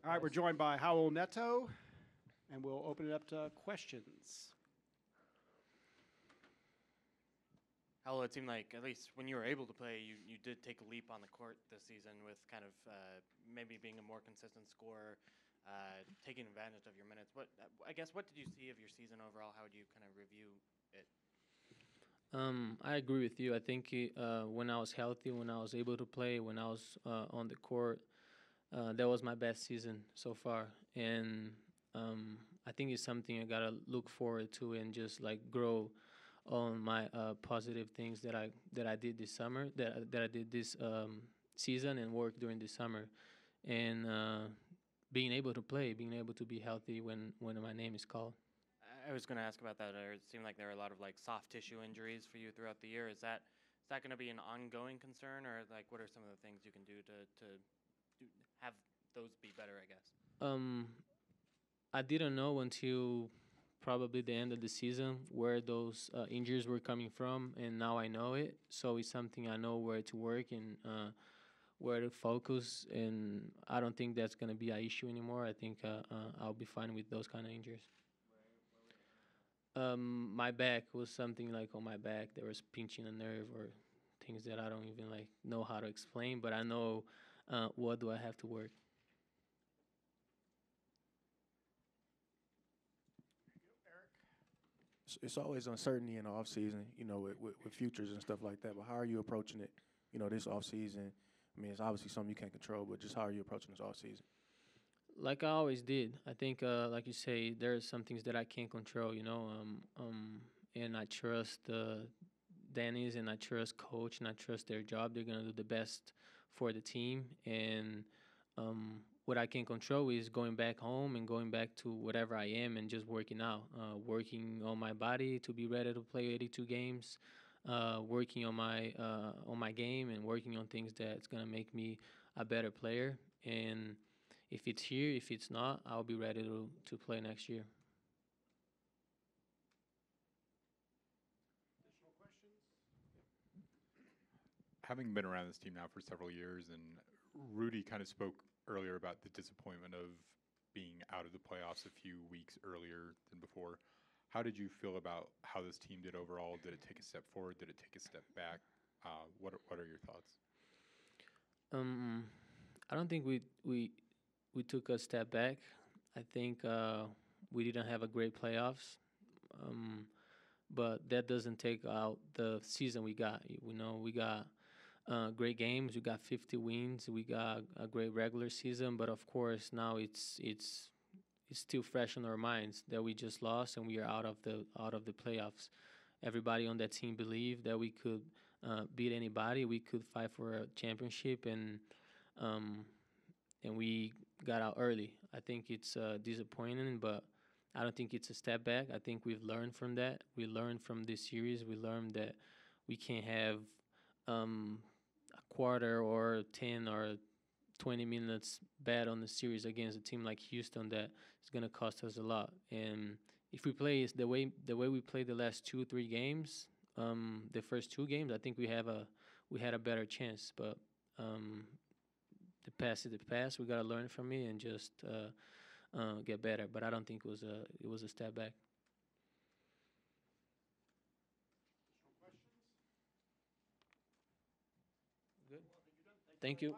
All right, we're joined by Raul Neto, and we'll open it up to questions. Raul, it seemed like, at least when you were able to play, you did take a leap on the court this season with kind of maybe being a more consistent scorer, taking advantage of your minutes. I guess, what did you see of your season overall? How would you kind of review it? I agree with you. I think when I was healthy, when I was able to play, when I was on the court, that was my best season so far. And I think it's something I gotta look forward to and just like grow on my positive things that I did this summer, that I did this season and work during the summer, and being able to play, being able to be healthy when my name is called. I was going to ask about that. It seemed like there were a lot of like soft tissue injuries for you throughout the year. Is that going to be an ongoing concern, or like what are some of the things you can do to have those be better? I guess. I didn't know until probably the end of the season where those injuries were coming from, and now I know it. So it's something I know where to work and where to focus, and I don't think that's going to be an issue anymore. I think I'll be fine with those kind of injuries. My back was something like on my back. There was pinching a nerve or things that I don't even like know how to explain, but I know what do I have to work. It's always uncertainty in the off season, with futures and stuff like that. But how are you approaching it? This off season. I mean, it's obviously something you can't control, but just how are you approaching this off season? Like I always did. I think, like you say, there are some things that I can't control, and I trust Dennis and I trust coach and I trust their job. They're gonna do the best for the team, and what I can control is going back home and going back to whatever I am and just working out, working on my body to be ready to play 82 games, working on my game and working on things that's gonna make me a better player. And if it's here, if it's not, I'll be ready to play next year. Additional questions? Having been around this team now for several years, and Rudy kind of spoke earlier about the disappointment of being out of the playoffs a few weeks earlier than before. How did you feel about how this team did overall? Did it take a step forward? Did it take a step back? What are your thoughts? I don't think we took a step back. I think we didn't have a great playoffs, but that doesn't take out the season we got. We got great games. We got 50 wins. We got a great regular season, but of course now it's still fresh in our minds that we just lost and we are out of the playoffs. Everybody on that team believed that we could beat anybody. We could fight for a championship, and we got out early. I think it's disappointing, but I don't think it's a step back. I think we've learned from that. We learned from this series. We learned that we can't have a quarter or 10 or 20 minutes bad on the series against a team like Houston that is going to cost us a lot. And if we play the way we played the last 2-3 games, the first 2 games, I think we had a better chance. But the past is the past. We got to learn from it and just get better. But I don't think it was a step back. Good. Thank you.